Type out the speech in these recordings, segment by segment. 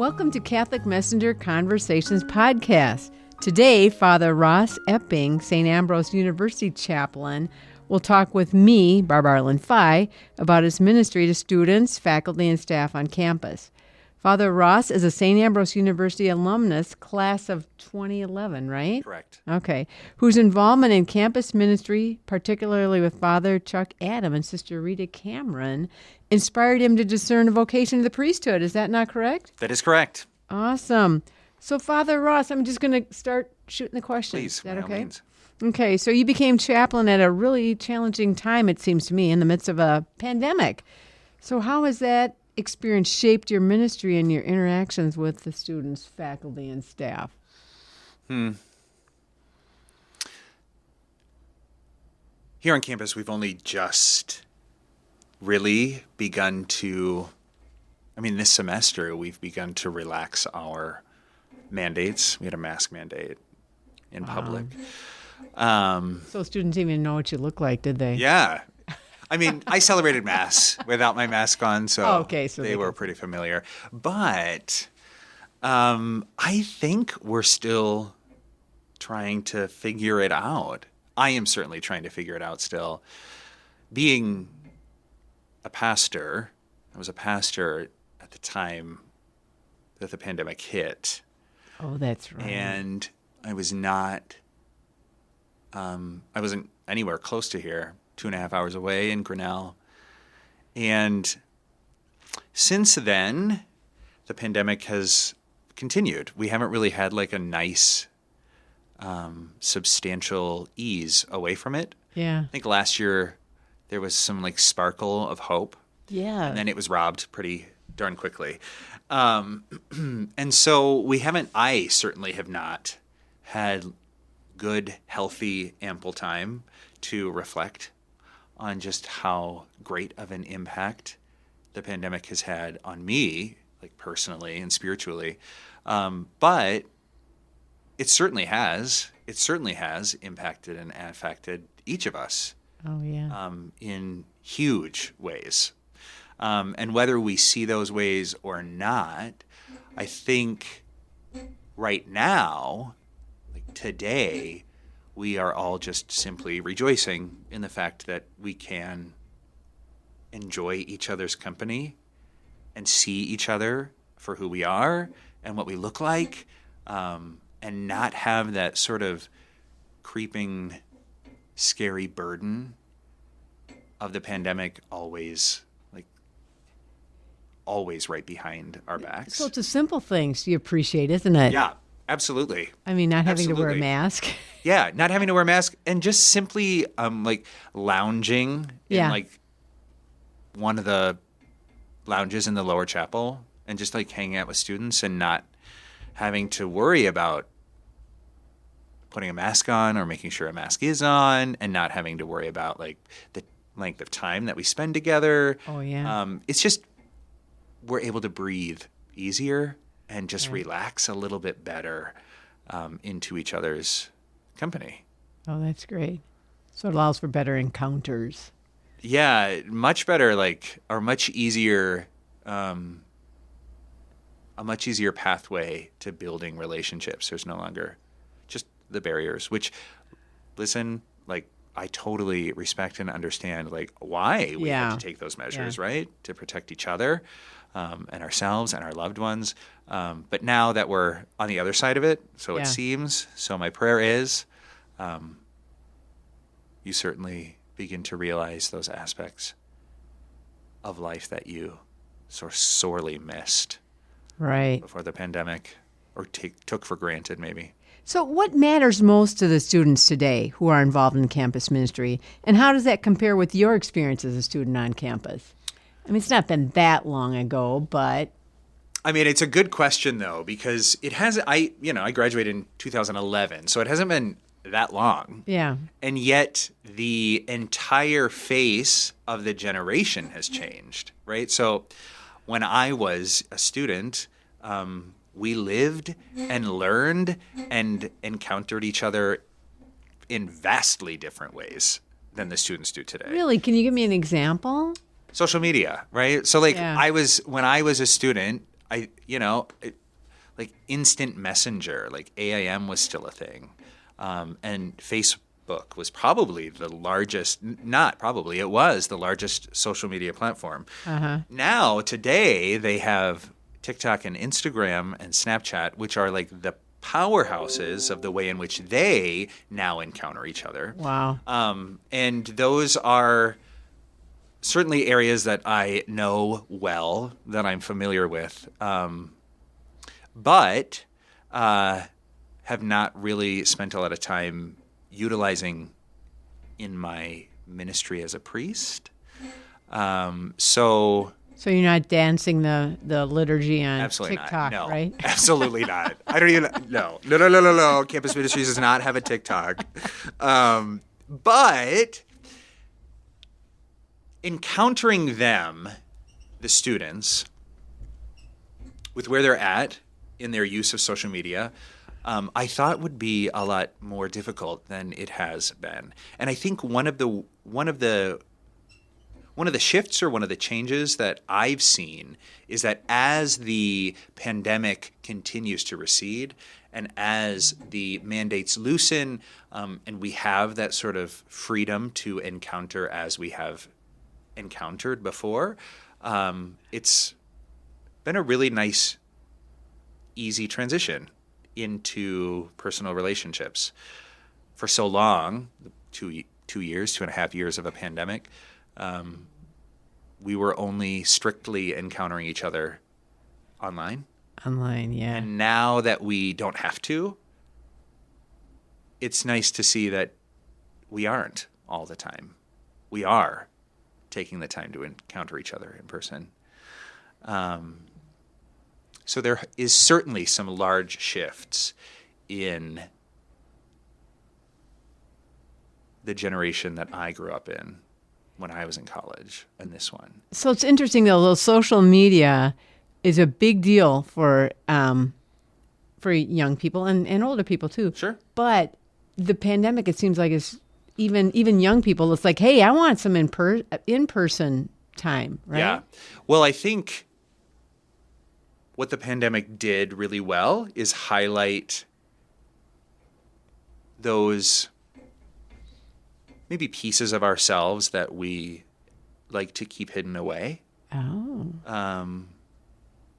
Welcome to Catholic Messenger Conversations Podcast. Today, Father Ross Epping, St. Ambrose University chaplain, will talk with me, Barbara Arlen Fye, about his ministry to students, faculty, and staff on campus. Father Ross is a St. Ambrose University alumnus, class of 2011, right? Correct. Okay. Whose involvement in campus ministry, particularly with Father Chuck Adam and Sister Rita Cameron, inspired him to discern a vocation to the priesthood. Is that not correct? That is correct. Awesome. So, Father Ross, I'm just going to start shooting the questions. Please, Is that by all okay? means. Okay, so you became chaplain at a really challenging time, it seems to me, in the midst of a pandemic. So how has that experience shaped your ministry and your interactions with the students, faculty, and staff? Here on campus, we've only just really begun to, this semester, we've begun to relax our mandates. We had a mask mandate in public. So students didn't even know what you look like, did they? Yeah. I celebrated Mass without my mask on, so, so they were pretty familiar. But I think we're still trying to figure it out. I am certainly trying to figure it out still. Being a pastor, I was a pastor at the time that the pandemic hit. Oh, that's right. And I was not, I wasn't anywhere close to here, 2.5 hours away in Grinnell. And since then, the pandemic has continued. We haven't really had like a nice, substantial ease away from it. Yeah. I think last year there was some like sparkle of hope. Yeah. And then it was robbed pretty darn quickly. And so I certainly have not had good, healthy, ample time to reflect on just how great of an impact the pandemic has had on me, like personally and spiritually. But it certainly has. It certainly has impacted and affected each of us. Oh, yeah. In huge ways. And whether we see those ways or not, I think right now, like today, we are all just simply rejoicing in the fact that we can enjoy each other's company and see each other for who we are and what we look like, and not have that sort of creeping, scary burden of the pandemic always right behind our backs. So it's the simple things you appreciate, isn't it? Yeah, absolutely. Not having to wear a mask. Yeah, not having to wear a mask and just simply lounging in one of the lounges in the lower chapel and just hanging out with students and not having to worry about putting a mask on or making sure a mask is on and not having to worry about the length of time that we spend together. Oh, yeah. It's just we're able to breathe easier and just relax a little bit better into each other's company. Oh, that's great. So it allows for better encounters. Yeah, much better, or much easier, a much easier pathway to building relationships. There's no longer just the barriers, which, listen, I totally respect and understand, why we have to take those measures, right? To protect each other and ourselves and our loved ones. But now that we're on the other side of it, so it seems, so my prayer is, you certainly begin to realize those aspects of life that you so sorely missed before the pandemic or took for granted maybe. So what matters most to the students today who are involved in campus ministry, and how does that compare with your experience as a student on campus? It's not been that long ago, but... it's a good question, though, because it hasn't... I graduated in 2011, so it hasn't been that long. Yeah. And yet the entire face of the generation has changed, right? So when I was a student, we lived and learned and encountered each other in vastly different ways than the students do today. Really? Can you give me an example? Social media, right? So when I was a student, like instant messenger, like AIM was still a thing. And Facebook was probably the largest, not probably, it was the largest social media platform. Now, today, they have TikTok and Instagram and Snapchat, which are like the powerhouses of the way in which they now encounter each other. Wow. And those are certainly areas that I know well, that I'm familiar with, but have not really spent a lot of time utilizing in my ministry as a priest. So you're not dancing the liturgy on absolutely TikTok, not. No, right? absolutely not. I don't even no. Campus Ministries does not have a TikTok. But encountering them, the students, with where they're at in their use of social media, I thought would be a lot more difficult than it has been. And I think one of the shifts or one of the changes that I've seen is that as the pandemic continues to recede and as the mandates loosen, and we have that sort of freedom to encounter as we have encountered before, it's been a really nice, easy transition into personal relationships. For so long, 2.5 years of a pandemic, we were only strictly encountering each other online. Online, yeah. And now that we don't have to, it's nice to see that we aren't all the time. We are taking the time to encounter each other in person. So there is certainly some large shifts in the generation that I grew up in when I was in college and this one. So it's interesting, though social media is a big deal for young people and older people too. Sure. But the pandemic, it seems like, is even young people, it's like, hey, I want some in-person time, right? Yeah. Well, I think what the pandemic did really well is highlight those maybe pieces of ourselves that we like to keep hidden away. Oh.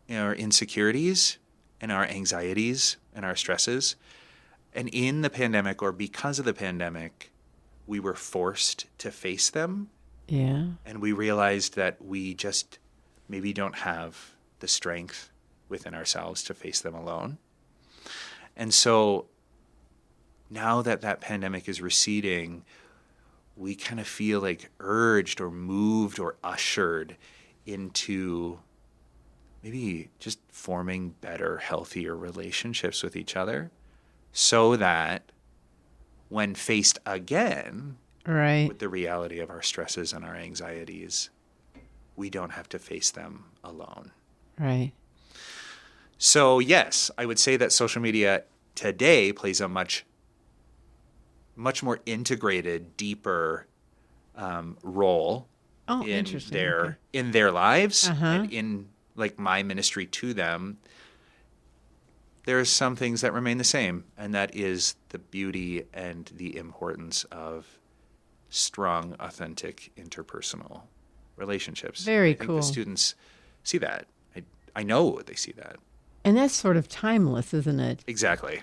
Our insecurities and our anxieties and our stresses. And in the pandemic, or because of the pandemic, we were forced to face them. Yeah. And we realized that we just maybe don't have the strength within ourselves to face them alone. And so now that that pandemic is receding, we kind of feel like urged or moved or ushered into maybe just forming better, healthier relationships with each other, so that when faced again with the reality of our stresses and our anxieties, we don't have to face them alone. Right. So yes, I would say that social media today plays a much more integrated, deeper role in their lives and in like my ministry to them. There's some things that remain the same, and that is the beauty and the importance of strong, authentic, interpersonal relationships. Very cool. I think cool. the students see that. I know they see that. And that's sort of timeless, isn't it? Exactly.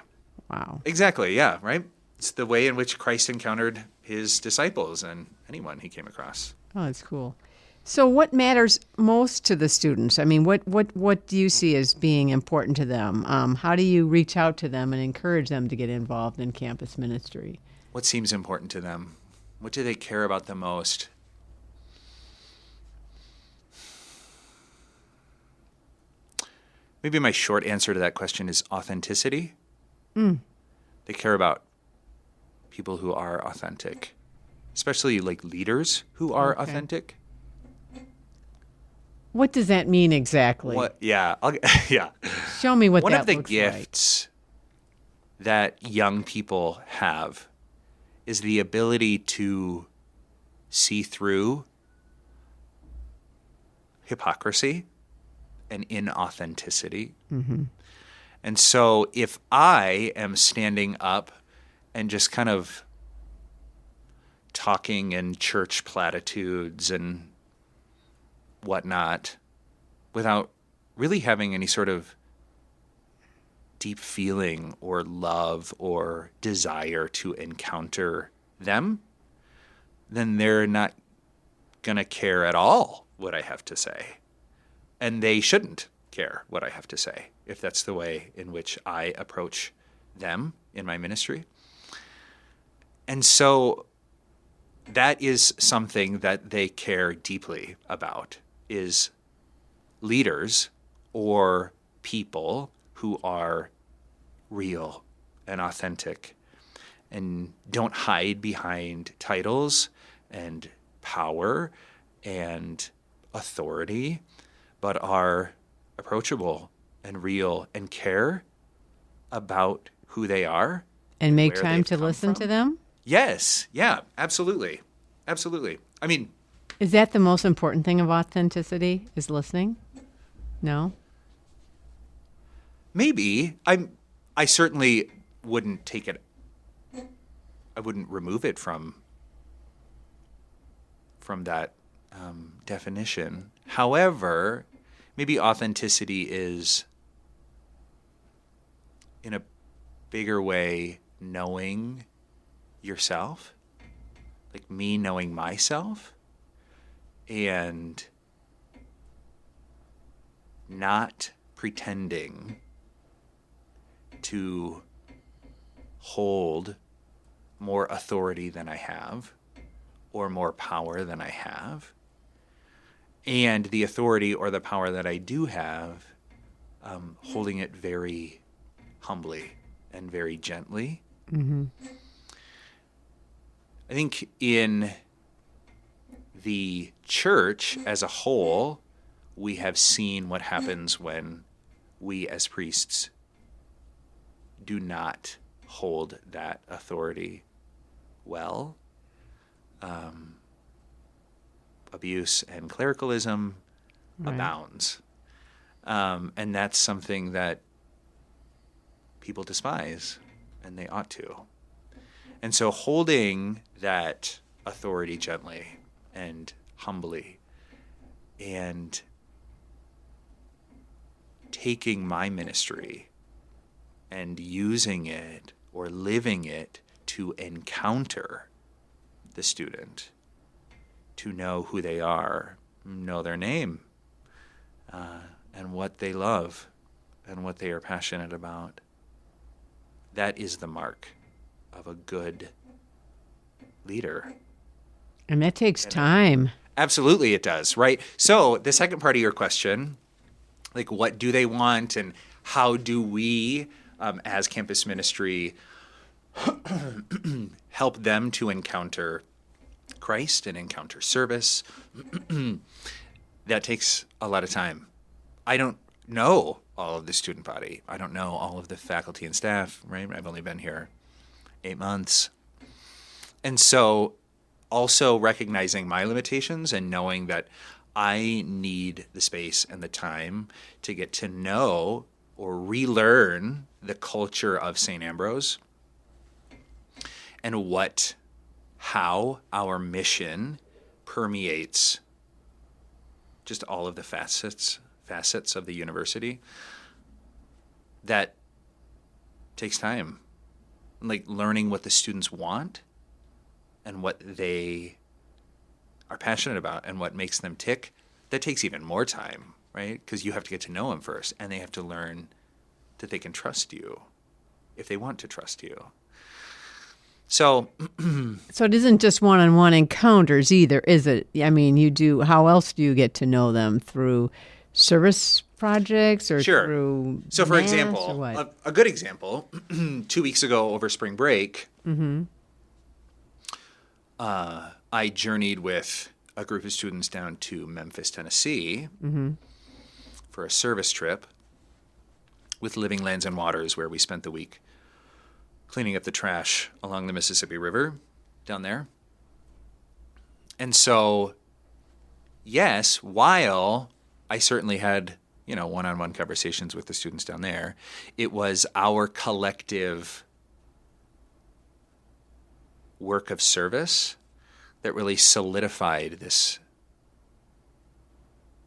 Wow. Exactly, yeah, right? It's the way in which Christ encountered his disciples and anyone he came across. Oh, that's cool. So what matters most to the students? I mean, what do you see as being important to them? How do you reach out to them and encourage them to get involved in campus ministry? What seems important to them? What do they care about the most? Maybe my short answer to that question is authenticity. They care about people who are authentic, especially like leaders who are authentic. What does that mean exactly? Yeah. Show me what One that of the looks gifts that young people have is the ability to see through hypocrisy and inauthenticity. And so if I am standing up and just kind of talking in church platitudes and whatnot without really having any sort of deep feeling or love or desire to encounter them, then they're not going to care at all what I have to say. And they shouldn't care what I have to say if that's the way in which I approach them in my ministry. And so that is something that they care deeply about, is leaders or people who are real and authentic and don't hide behind titles and power and authority, but are approachable and real and care about who they are. And make time to listen to them? Yes. Yeah, absolutely. Absolutely. I mean, is that the most important thing of authenticity, is listening? No? Maybe. I certainly wouldn't take it, I wouldn't remove it from that definition. However, maybe authenticity is, in a bigger way, knowing yourself, like me knowing myself, and not pretending to hold more authority than I have or more power than I have. And the authority or the power that I do have, holding it very humbly and very gently. Mm-hmm. I think in the church as a whole, we have seen what happens when we as priests do not hold that authority well. Abuse and clericalism abounds. And that's something that people despise, and they ought to. And so holding that authority gently and humbly, and taking my ministry and using it or living it to encounter the student, to know who they are, know their name, and what they love and what they are passionate about. That is the mark of a good leader. And that takes time. Absolutely it does, right? So the second part of your question, like what do they want and how do we, as campus ministry, help them to encounter Christ and encounter service? That takes a lot of time. I don't know all of the student body. I don't know all of the faculty and staff, right? I've only been here 8 months. And so also recognizing my limitations and knowing that I need the space and the time to get to know or relearn the culture of St. Ambrose and how our mission permeates just all of the facets of the university. That takes time. Like learning what the students want and what they are passionate about and what makes them tick, that takes even more time, right? Because you have to get to know them first, and they have to learn that they can trust you if they want to trust you. So it isn't just one-on-one encounters either, is it? I mean, how else do you get to know them? Through service projects or sure. through So for mass, example, or what? a good example, 2 weeks ago over spring break, Mm-hmm. I journeyed with a group of students down to Memphis, Tennessee, Mm-hmm. for a service trip with Living Lands and Waters, where we spent the week cleaning up the trash along the Mississippi River down there. And so, yes, while I certainly had one-on-one conversations with the students down there. It was our collective work of service that really solidified this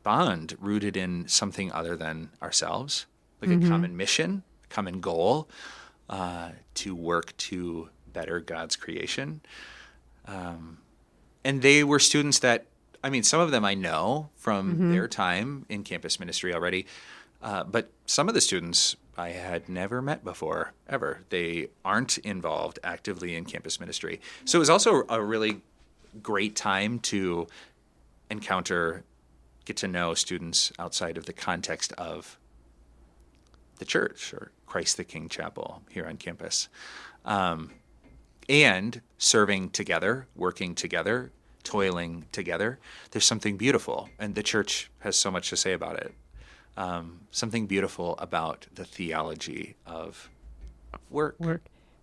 bond rooted in something other than ourselves, like a common mission, common goal, to work to better God's creation. And they were students that, some of them I know from their time in campus ministry already, but some of the students I had never met before, ever. They aren't involved actively in campus ministry. So it was also a really great time to get to know students outside of the context of the church or Christ the King Chapel here on campus. And serving together, working together, toiling together. There's something beautiful, and the church has so much to say about it. Something beautiful about the theology of work.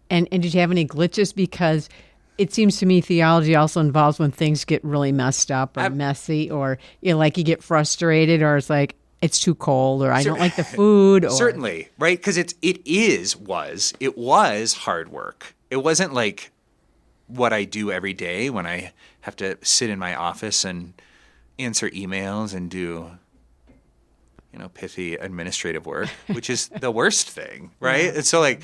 And did you have any glitches? Because it seems to me theology also involves when things get really messed up or messy, or like you get frustrated, or it's like it's too cold, or I don't like the food. Or... Certainly, right? Because it was hard work. It wasn't like what I do every day when I have to sit in my office and answer emails and do pithy administrative work, which is the worst thing, right? Yeah. And so like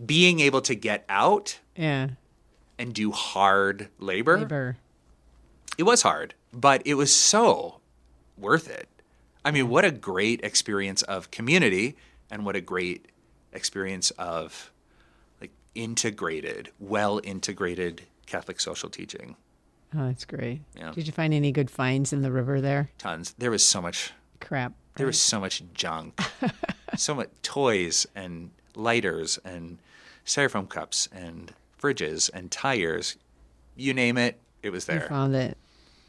being able to get out and do hard labor, it was hard, but it was so worth it. What a great experience of community, and what a great experience of like well integrated Catholic social teaching. Oh, that's great. Yeah. Did you find any good finds in the river there? Tons. There was so much crap. There was so much junk, so much toys and lighters and styrofoam cups and fridges and tires. You name it, it was there. You found it.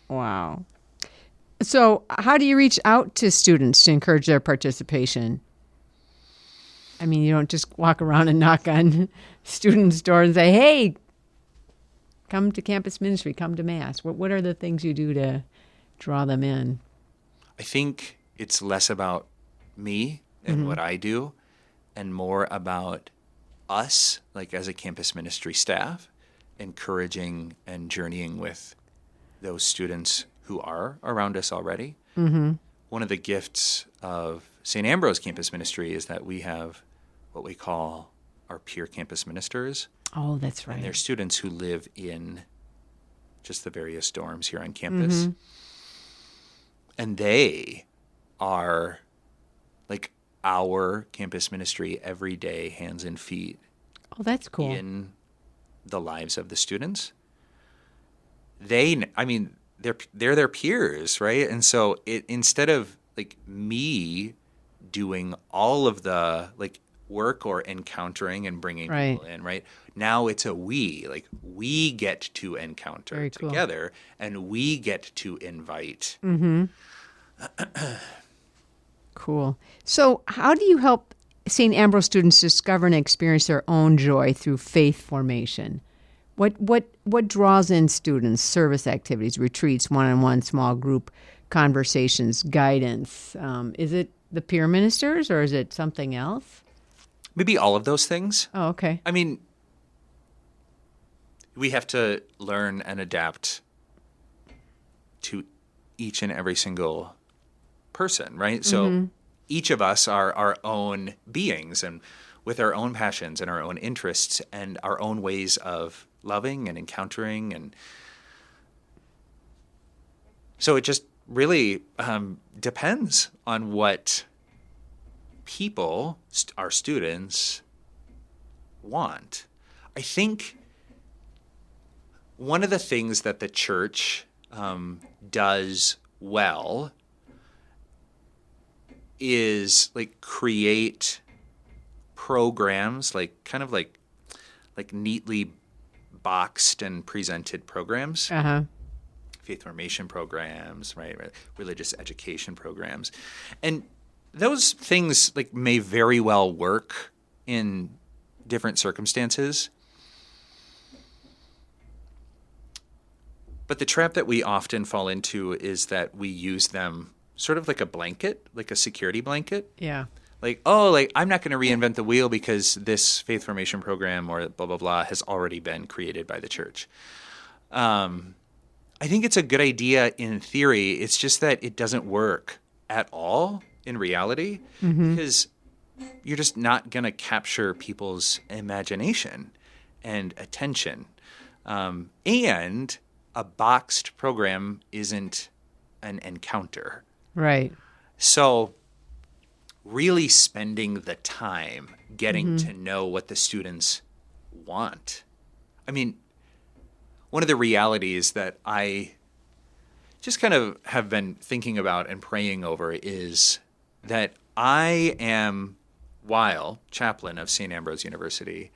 Wow. So how do you reach out to students to encourage their participation? You don't just walk around and knock on students' doors and say, hey, come to campus ministry, come to Mass. What are the things you do to draw them in? I think it's less about me and what I do, and more about us, like as a campus ministry staff, encouraging and journeying with those students who are around us already. One of the gifts of St. Ambrose Campus Ministry is that we have what we call our peer campus ministers. Oh, that's right. And they're students who live in just the various dorms here on campus. And they are like our campus ministry every day, hands and feet. Oh, that's cool. In the lives of the students. They're their peers, right? And so instead of like me doing all of the like work or encountering and bringing people in, right? Now it's a we. Like we get to encounter together, and we get to invite. Cool. So how do you help St. Ambrose students discover and experience their own joy through faith formation? What draws in students? Service activities, retreats, one-on-one, small group conversations, guidance. Is it the peer ministers, or is it something else? Maybe all of those things. Oh, okay. We have to learn and adapt to each and every single person, right? So each of us are our own beings, and with our own passions and our own interests and our own ways of loving and encountering. And so it just really depends on what people, our students, want. I think one of the things that the church does well is like create programs, like kind of like neatly boxed and presented programs. Faith formation programs, right? Religious education programs. And those things like may very well work in different circumstances. But the trap that we often fall into is that we use them sort of like a blanket, like a security blanket. Yeah. Like, oh, like I'm not going to reinvent the wheel because this faith formation program or blah, blah, blah has already been created by the church. I think it's a good idea in theory. It's just that it doesn't work at all in reality because you're just not going to capture people's imagination and attention. And a boxed program isn't an encounter. Right. So really spending the time getting to know what the students want. I mean, one of the realities that I just kind of have been thinking about and praying over is that I am, while chaplain of St. Ambrose University,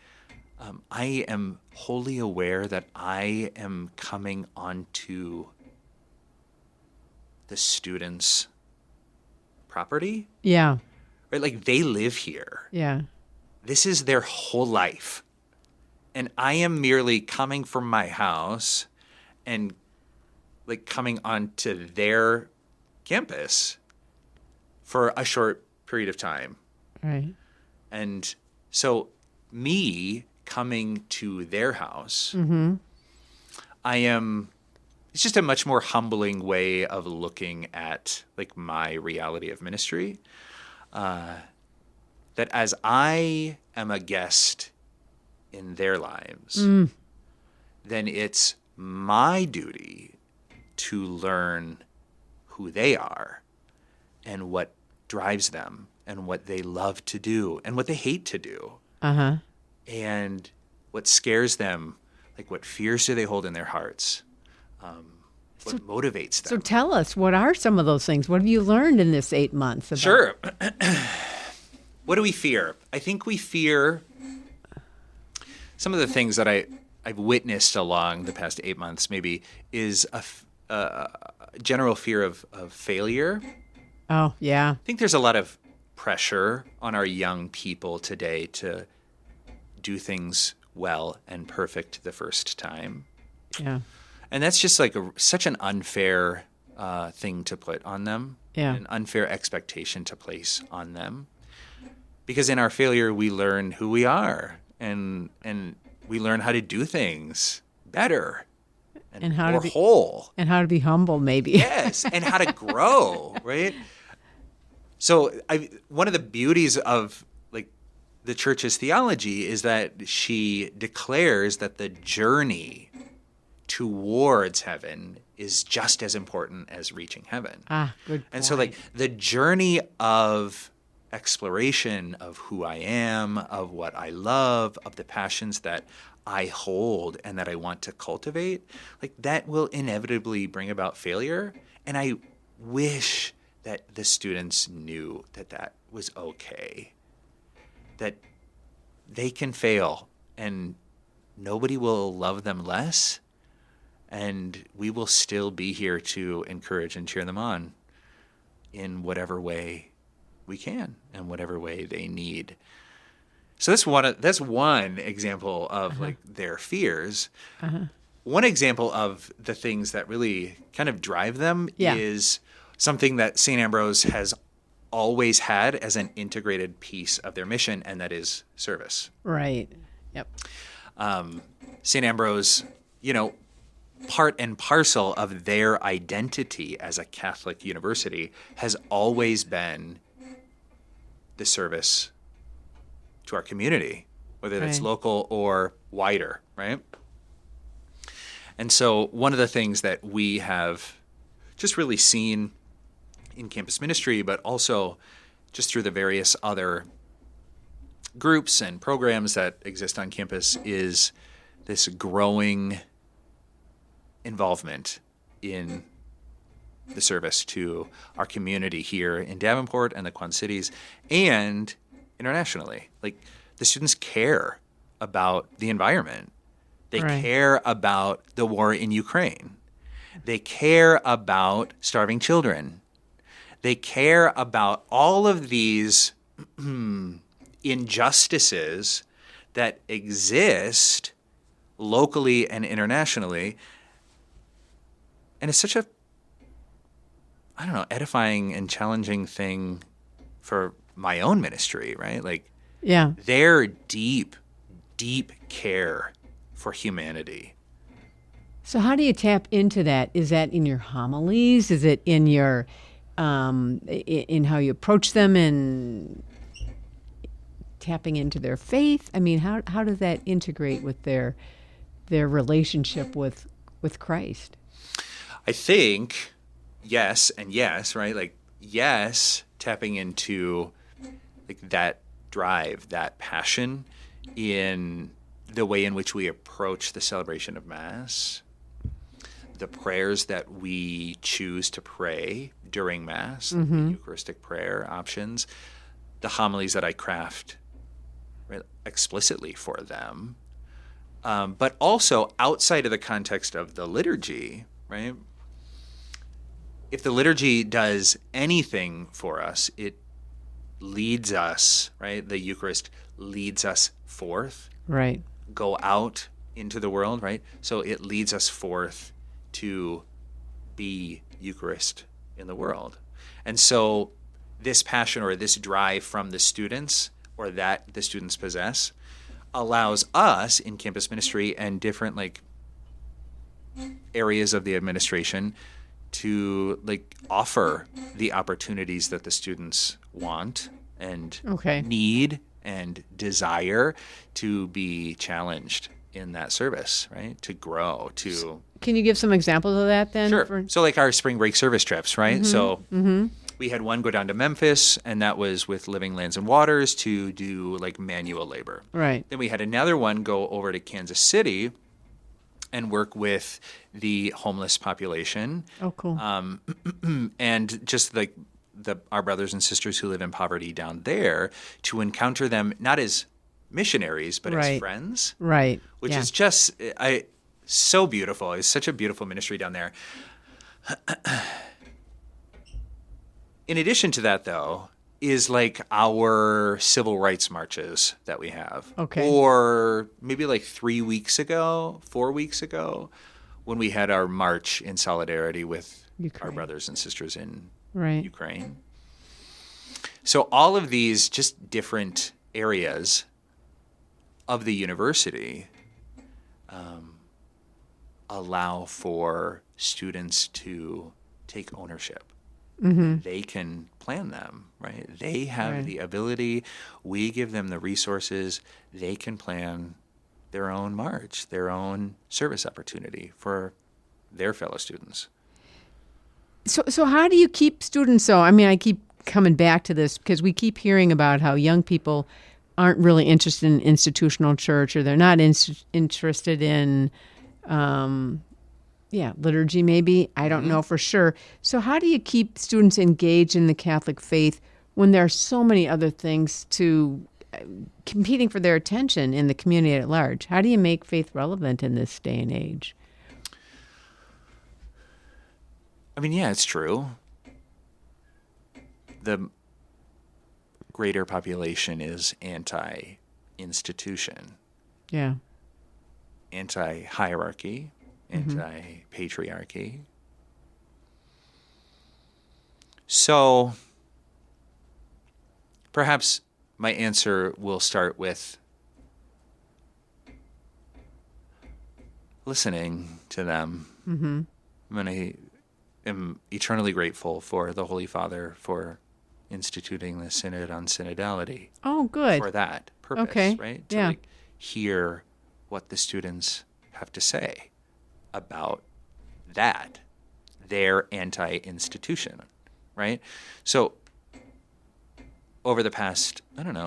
I am wholly aware that I am coming onto the students' property. Yeah. Right? Like they live here. Yeah. This is their whole life. And I am merely coming from my house and like coming onto their campus for a short period of time. Right. And so me coming to their house, it's just a much more humbling way of looking at like my reality of ministry. That as I am a guest in their lives, then it's my duty to learn who they are and what drives them and what they love to do and what they hate to do. And what scares them, like what fears do they hold in their hearts, what motivates them. So tell us, what are some of those things? What have you learned in this 8 months? About? Sure. What do we fear? I think we fear some of the things that I've witnessed along the past 8 months maybe is a general fear of failure. Oh, yeah. I think there's a lot of pressure on our young people today to do things well and perfect the first time. Yeah. And that's just like such an unfair thing to put on them. Yeah. An unfair expectation to place on them. Because in our failure, we learn who we are and we learn how to do things better and how more to be whole. And how to be humble, maybe. Yes, and how to grow, right? So one of the beauties of like the church's theology is that she declares that the journey towards heaven is just as important as reaching heaven. Good point. And so like the journey of exploration of who I am, of what I love, of the passions that I hold and that I want to cultivate, like that will inevitably bring about failure. And I wish that the students knew that that was okay, that they can fail and nobody will love them less, and we will still be here to encourage and cheer them on in whatever way we can and whatever way they need. So that's one example of like their fears. One example of the things that really kind of drive them is something that St. Ambrose has always had as an integrated piece of their mission, and that is service. Right. Yep. St. Ambrose, part and parcel of their identity as a Catholic university has always been the service to our community, whether that's local or wider, right? And so one of the things that we have just really seen in campus ministry, but also just through the various other groups and programs that exist on campus, is this growing involvement in the service to our community here in Davenport and the Quad Cities and internationally. Like the students care about the environment. They care about the war in Ukraine. They care about starving children. They care about all of these injustices that exist locally and internationally. And it's such a I don't know, edifying and challenging thing for my own ministry, right? Like, Yeah. their deep, deep care for humanity. So how do you tap into that? Is that in your homilies? Is it in your in how you approach them and tapping into their faith? I mean, how does that integrate with their relationship with Christ? I think yes and yes, right? Like, yes, tapping into like that drive, that passion in the way in which we approach the celebration of Mass, the prayers that we choose to pray during Mass, the Eucharistic prayer options, the homilies that I craft, right, explicitly for them, but also outside of the context of the liturgy, right? If the liturgy does anything for us, it leads us, right? The Eucharist leads us forth. Right. Go out into the world, right? So it leads us forth to be Eucharist in the world. And so this passion or this drive from the students, or that the students possess, allows us in campus ministry and different like areas of the administration to like offer the opportunities that the students want and need and desire to be challenged in that service, right? To grow, to... Can you give some examples of that then? Sure. So like our spring break service trips, right? So we had one go down to Memphis, and that was with Living Lands and Waters to do like manual labor. Right. Then we had another one go over to Kansas City and work with the homeless population. Oh, cool. And just like our brothers and sisters who live in poverty down there, to encounter them not as missionaries, but as friends. Right. Which is just so beautiful. It's such a beautiful ministry down there. In addition to that, though, is like our civil rights marches that we have. Okay. Or maybe like 4 weeks ago, when we had our march in solidarity with our brothers and sisters in Ukraine. So all of these just different areas of the university allow for students to take ownership. They can plan them, right? They have the ability. We give them the resources. They can plan their own march, their own service opportunity for their fellow students. So how do you keep students I mean, I keep coming back to this because we keep hearing about how young people aren't really interested in institutional church, or they're not interested in liturgy maybe. I don't know for sure. So how do you keep students engaged in the Catholic faith when there are so many other things competing for their attention in the community at large? How do you make faith relevant in this day and age? I mean, yeah, it's true. The greater population is anti-institution. Yeah. Anti-hierarchy. Anti-patriarchy. So perhaps my answer will start with listening to them. When I am eternally grateful for the Holy Father for instituting the Synod on Synodality. Oh, good. For that purpose, right? To like hear what the students have to say about that, their anti-institution, right? So over the past,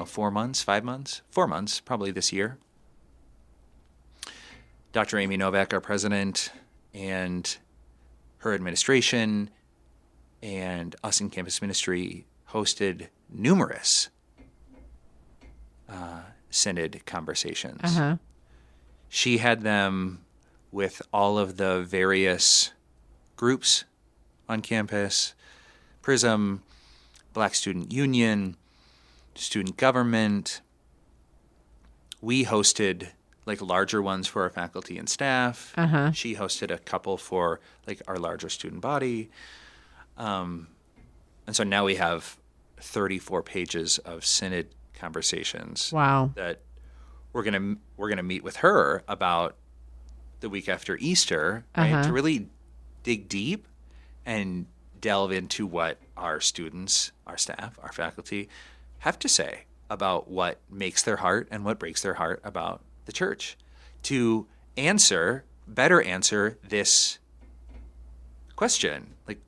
4 months, 5 months, 4 months, probably this year, Dr. Amy Novak, our president, and her administration and us in campus ministry hosted numerous synod conversations. She had them with all of the various groups on campus: PRISM, Black Student Union, student government. We hosted like larger ones for our faculty and staff. She hosted a couple for like our larger student body. And so now we have 34 pages of synod conversations. Wow. That we're gonna meet with her about the week after Easter, right? To really dig deep and delve into what our students, our staff, our faculty have to say about what makes their heart and what breaks their heart about the church, to better answer this question. Like,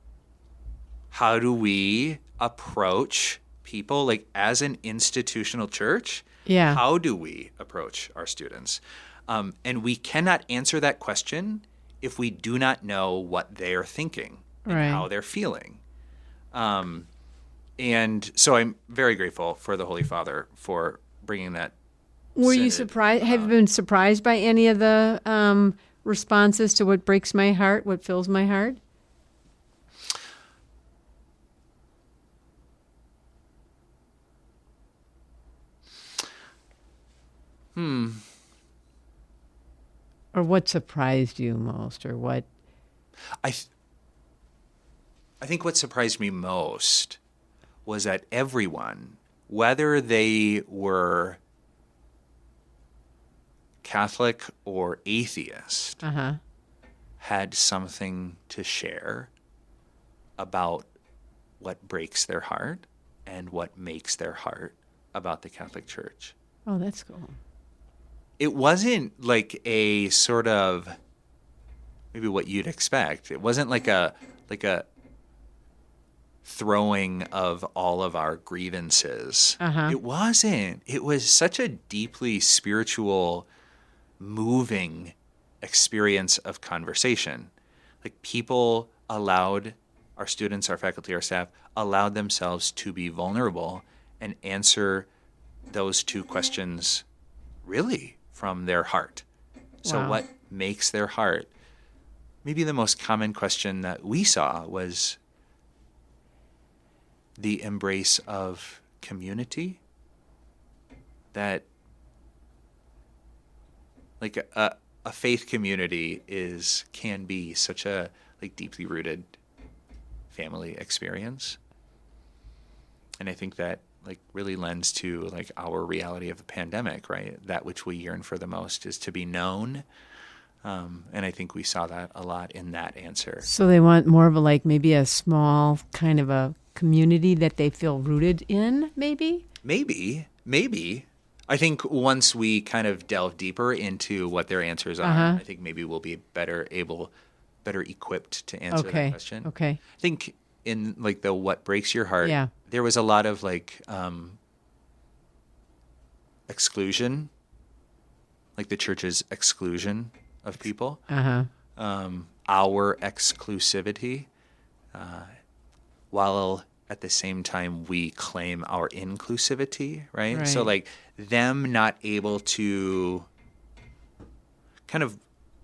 how do we approach people, like, as an institutional church? Yeah. How do we approach our students? And we cannot answer that question if we do not know what they're thinking and how they're feeling. And so I'm very grateful for the Holy Father for bringing that. Were you surprised? Have you been surprised by any of the responses to what breaks my heart, what fills my heart? Or what surprised you most, or what? I think what surprised me most was that everyone, whether they were Catholic or atheist, had something to share about what breaks their heart and what makes their heart about the Catholic Church. Oh, that's cool. It wasn't like a sort of maybe what you'd expect. It wasn't like a throwing of all of our grievances. It wasn't. It was such a deeply spiritual, moving experience of conversation. Like, people allowed, our students, our faculty, our staff, allowed themselves to be vulnerable and answer those two questions really from their heart. So what makes their heart? Maybe the most common question that we saw was the embrace of community. That, like, a faith community can be such a, like, deeply rooted family experience. And I think that, like, really lends to, like, our reality of the pandemic, right? That which we yearn for the most is to be known. And I think we saw that a lot in that answer. So they want more of a, like, maybe a small kind of a community that they feel rooted in, maybe? Maybe. I think once we kind of delve deeper into what their answers are, I think maybe we'll be better equipped to answer that question. Okay. I think in, like, the what breaks your heart, there was a lot of, like, exclusion, like the church's exclusion of people, our exclusivity, while at the same time we claim our inclusivity, right? So, like, them not able to kind of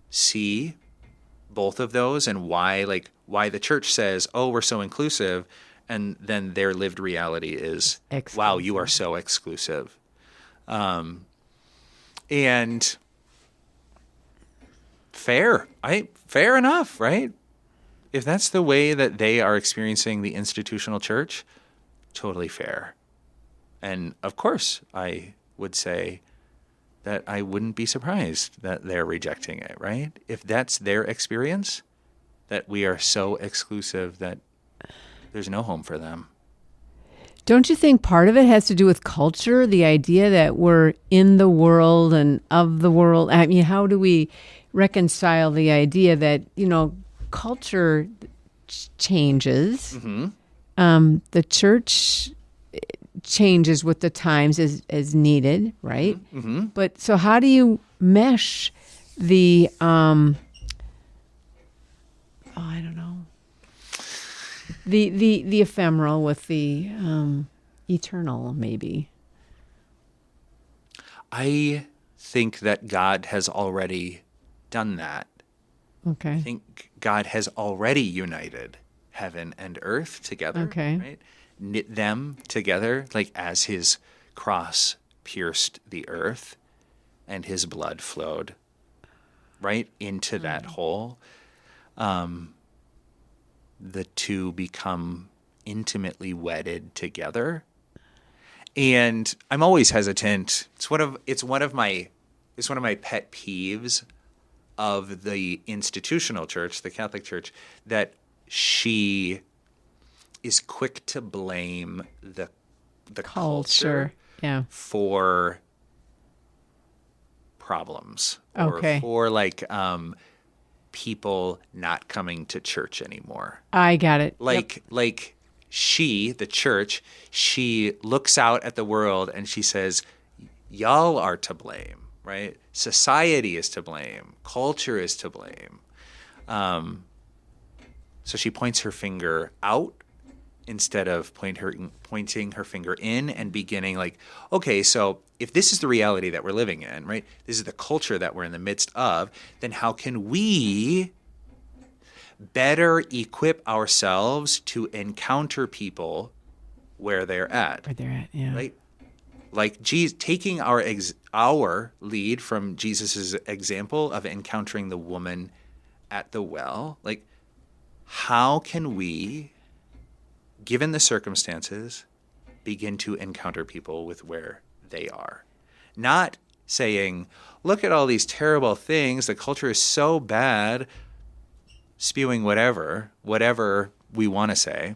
see both of those and why the church says, oh, we're so inclusive, and then their lived reality is, wow, you are so exclusive. And fair enough, right? If that's the way that they are experiencing the institutional church, totally fair. And of course, I would say that I wouldn't be surprised that they're rejecting it, right? If that's their experience, that we are so exclusive that there's no home for them. Don't you think part of it has to do with culture, the idea that we're in the world and of the world? I mean, how do we reconcile the idea that, culture changes, the church changes with the times as needed, right? But so how do you mesh the, I don't know, the ephemeral with the eternal, maybe? I think that God has already done that. Okay. I think God has already united heaven and earth together, right? Knit them together, like, as his cross pierced the earth and his blood flowed right into that hole. the two become intimately wedded together. And I'm always hesitant. It's one of my pet peeves of the institutional church, the Catholic Church, that she is quick to blame the culture for problems or for people not coming to church anymore. I got it. Like she, the church, she looks out at the world and she says, y'all are to blame, right? Society is to blame. Culture is to blame. So she points her finger out instead of pointing her finger in and beginning like, okay, so if this is the reality that we're living in, right? This is the culture that we're in the midst of, then how can we better equip ourselves to encounter people where they're at? Where they're at, yeah. Right? Like taking our lead from Jesus' example of encountering the woman at the well, like how can we, given the circumstances, begin to encounter people with where they are? Not saying, look at all these terrible things, the culture is so bad, spewing whatever we want to say,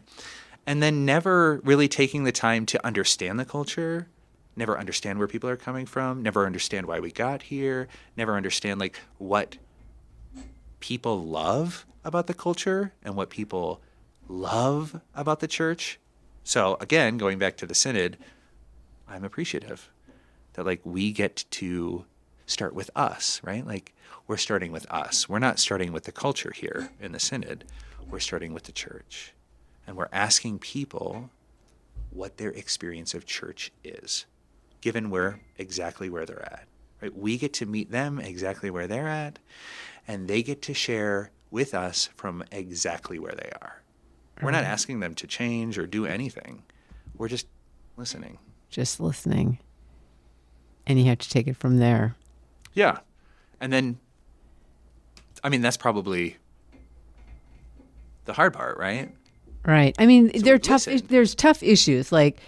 and then never really taking the time to understand the culture, never understand where people are coming from, never understand why we got here, never understand like what people love about the culture and what people love about the church. So again, going back to the synod, I'm appreciative that like we get to start with us, right? Like we're starting with us. We're not starting with the culture here in the synod. We're starting with the church. And we're asking people what their experience of church is, given exactly where they're at, right? We get to meet them exactly where they're at, and they get to share with us from exactly where they are. We're not asking them to change or do anything. We're just listening. Just listening. And you have to take it from there. Yeah. And then, I mean, that's probably the hard part, right? Right. I mean, So there's tough issues like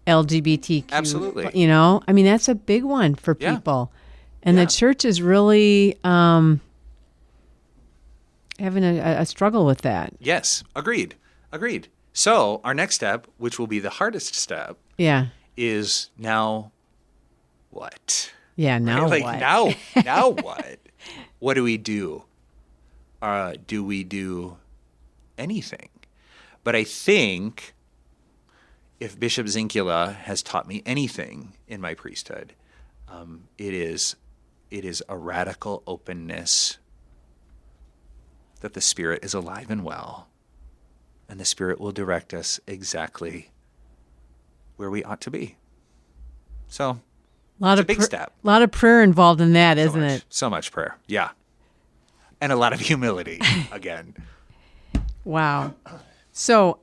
LGBTQ. Absolutely. You know, I mean, that's a big one for people. And the church is really having a struggle with that. Yes. Agreed. So our next step, which will be the hardest step, is now what? Yeah, now right? what? Now what? What do we do? Do we do anything? But I think if Bishop Zinkula has taught me anything in my priesthood, it is a radical openness that the Spirit is alive and well, and the Spirit will direct us exactly where we ought to be. So, it's a big step. A lot of prayer involved in that, isn't it? So much prayer, yeah. And a lot of humility, again. Wow. So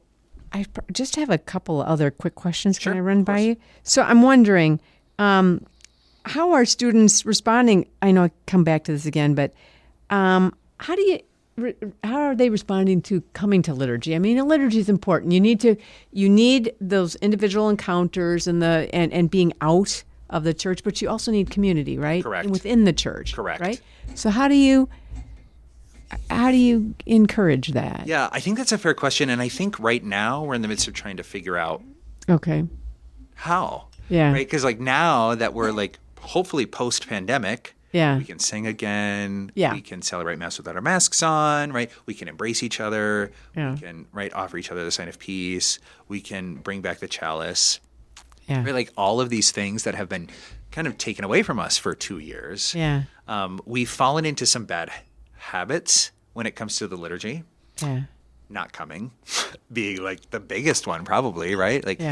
I just have a couple of other quick questions. Sure, can I run by you? So I'm wondering, how are students responding? I know I come back to this again, but how are they responding to coming to liturgy? I mean, a liturgy is important. You need those individual encounters and being out of the church, but you also need community, right? Correct. And within the church. Correct. Right? So how do you encourage that? Yeah, I think that's a fair question. And I think right now we're in the midst of trying to figure out how. Yeah. Right? Because like now that we're like hopefully post-pandemic, we can sing again. Yeah. We can celebrate Mass without our masks on, right? We can embrace each other. Yeah. We can, offer each other the sign of peace. We can bring back the chalice. Yeah. Right? Like all of these things that have been kind of taken away from us for 2 years. Yeah. We've fallen into some bad habits when it comes to the liturgy. Yeah. Not coming, being like the biggest one probably, right? Like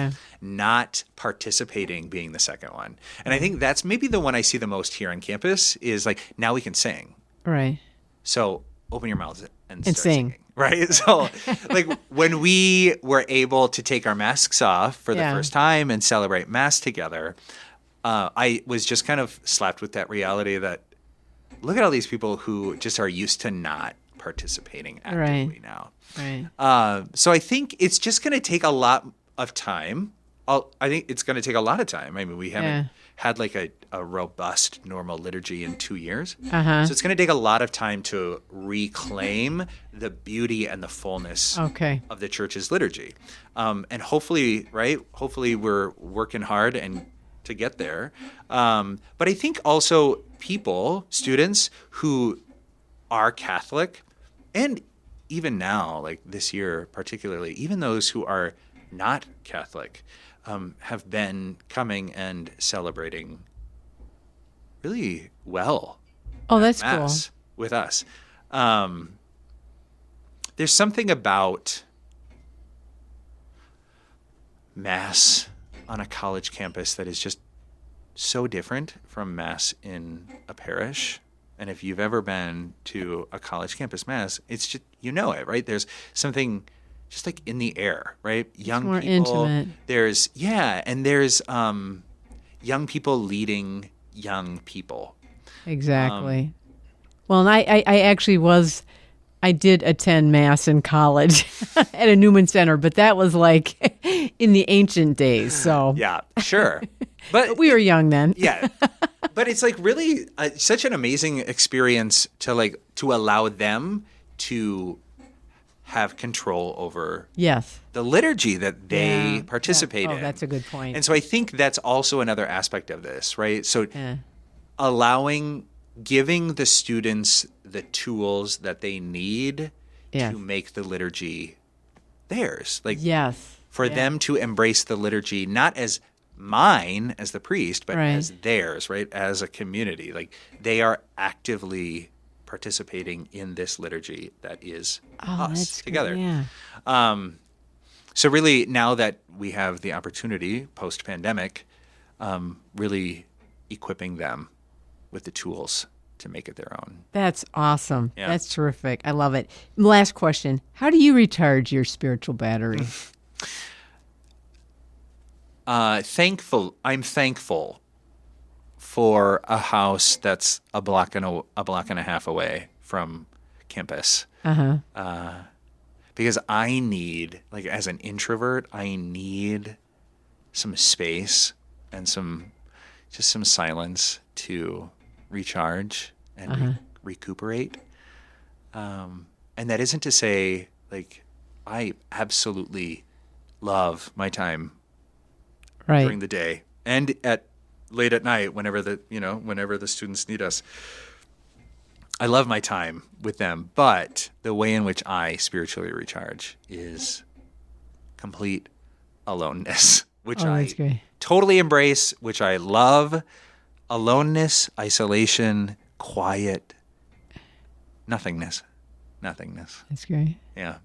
not participating being the second one. And I think that's maybe the one I see the most here on campus is like, now we can sing. Right. So open your mouths and start sing. Singing, right? So like when we were able to take our masks off for the first time and celebrate Mass together, I was just kind of slapped with that reality that look at all these people who just are used to not participating actively now. Right. So I think it's just going to take a lot of time. I think it's going to take a lot of time. I mean, we haven't had like a robust normal liturgy in 2 years. Uh-huh. So it's going to take a lot of time to reclaim the beauty and the fullness of the church's liturgy. And hopefully, right? Hopefully we're working hard and to get there. But I think also people, students who are Catholic, and even now, like this year particularly, even those who are not Catholic, have been coming and celebrating really well. Oh, that's Mass cool. with us. There's something about Mass on a college campus that is just so different from Mass in a parish. And if you've ever been to a college campus Mass, it's just, you know it, right? There's something just like in the air, right? Young more people. intimate. There's young people leading young people. Exactly. Well, and I actually I did attend Mass in college at a Newman Center, but that was like in the ancient days. So Yeah, sure. But we were young then. yeah. But it's like really such an amazing experience to allow them to have control over the liturgy that they participate in. Oh, that's a good point. And so I think that's also another aspect of this, right? So giving the students the tools that they need to make the liturgy theirs. Like for them to embrace the liturgy, not as mine as the priest, but as theirs, right? As a community. Like they are actively participating in this liturgy that is us together. Good. Yeah. So really, now that we have the opportunity post-pandemic, really equipping them with the tools to make it their own. That's awesome. Yeah. That's terrific. I love it. Last question. How do you recharge your spiritual battery? I'm thankful for a house that's a block and a half away from campus. Because I need, like as an introvert, I need some space and some silence to recharge and recuperate. And that isn't to say, like, I absolutely love my time during the day and late at night whenever the students need us. I love my time with them, but the way in which I spiritually recharge is complete aloneness, which I totally embrace, which I love. Aloneness, isolation, quiet, nothingness. That's great. Yeah.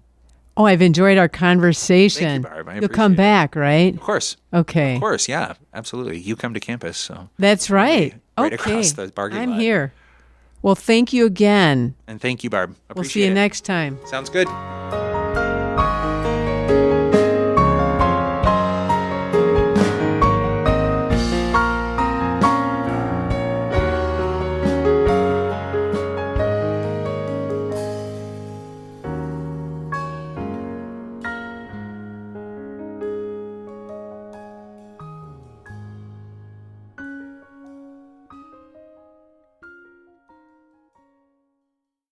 Oh, I've enjoyed our conversation. Thank you, Barb. You'll come back, right? Of course. Okay. Of course, yeah, absolutely. You come to campus, so. That's right. Right across the parking lot. I'm here. Well, thank you again. And thank you, Barb. We'll see you next time. Sounds good.